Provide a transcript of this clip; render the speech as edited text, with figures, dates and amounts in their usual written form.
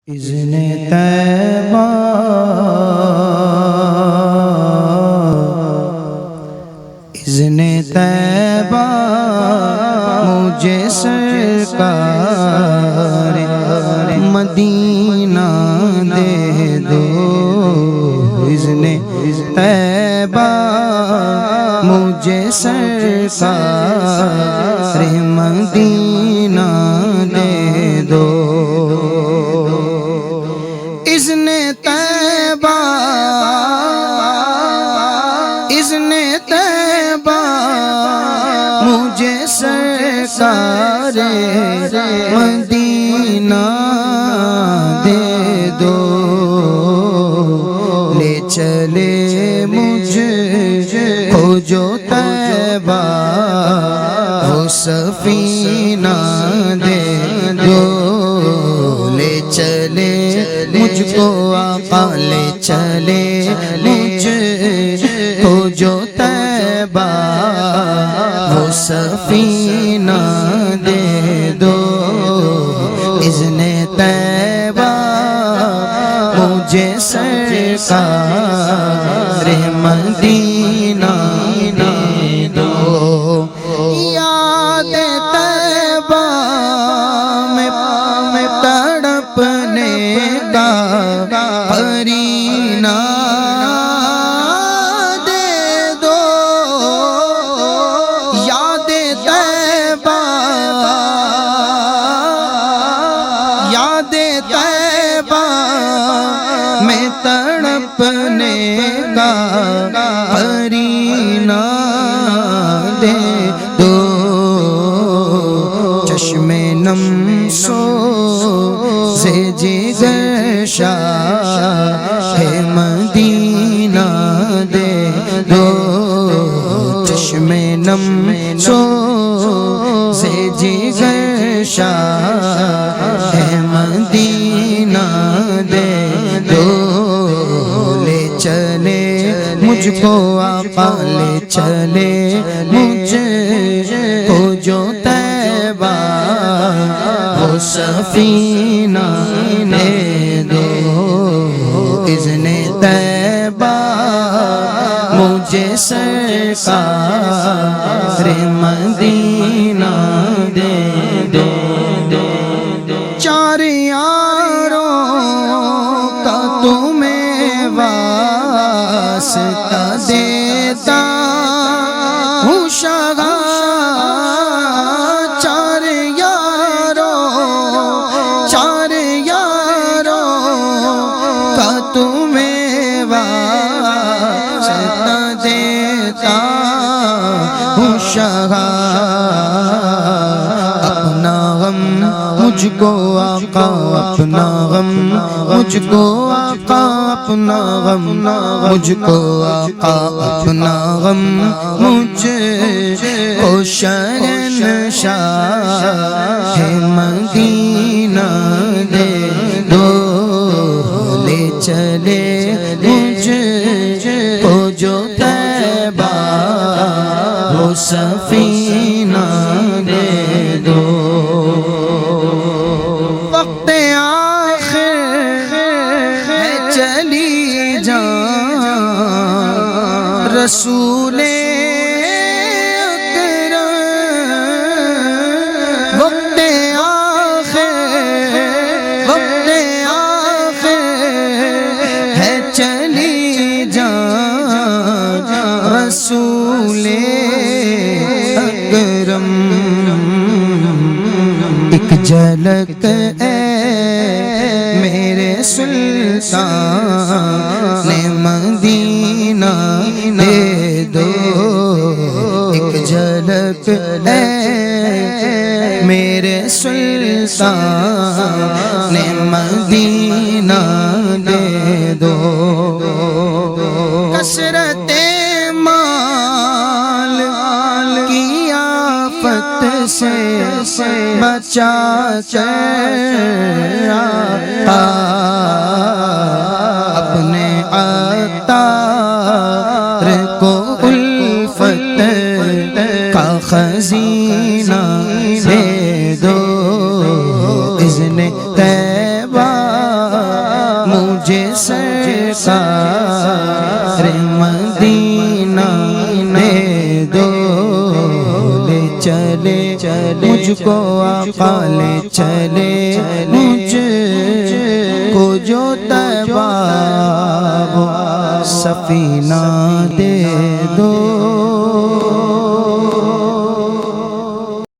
اذن طیبہ اذن طیبہ مجھے سرکار مدینہ دے دو اذن طیبہ مجھے سرکار مدینہ دے دو اذن طیبہ اذن طیبہ مجھے سرکار مدینہ دے دو لے چلے مجھے ہو جو طیبہ وہ سفینہ دے دو لے چلے مجھ کو آقا لے چلے مجھ کو جو طیبہ وہ سفینہ دے دو اذن طیبہ مجھے سرکار مدینہ دے دو یاد طیبہ میں تڑپنے کا قرینہ دے دو یاد طیبہ یاد طیبہ میں تڑپنے کا قرینہ دے دو چشم نم سو سے جگر شاہ مدینہ دے دو چشم نم سو سے جگر شاہ مدینہ دے دو لے چلے مجھ کو آقا لے چلے مجھ کو جو طیبہ وہ سفینہ دے دو اذن طیبہ مجھے سرکار مدینہ دے دو چار یاروں کا تمہیں واسطہ دیتا ہوں شاہ چار یاروں کا تمہیں واسطہ دیتا ہوں شاہ اپنا غم مجھ کو آقا اپنا غم مجھ کو آقا اپنا غم مجھ کو آقا اپنا غم مجھ کو شہنشاہ مدینہ دے دو لے چلے مجھ کو جو طیبہ وہ سفینہ دے دو وقت آخر ہے چلی جان رسول اکرم وقت آخر ہے چلی جان رسول اکرم ایک جھلک اے میرے سلطان مدینہ دے دو ایک جھلک اے میرے سلطان مدینہ دے دو کثرت مال کی آفت سے بچا اپنے عطار کو الفت کا خزینہ دے دو اذن طیبہ مجھے سرکار مدینہ دے دو، لے چلے مجھ کو آقا لے چلے مجھ کو جو طیبہ سفینہ دے دو۔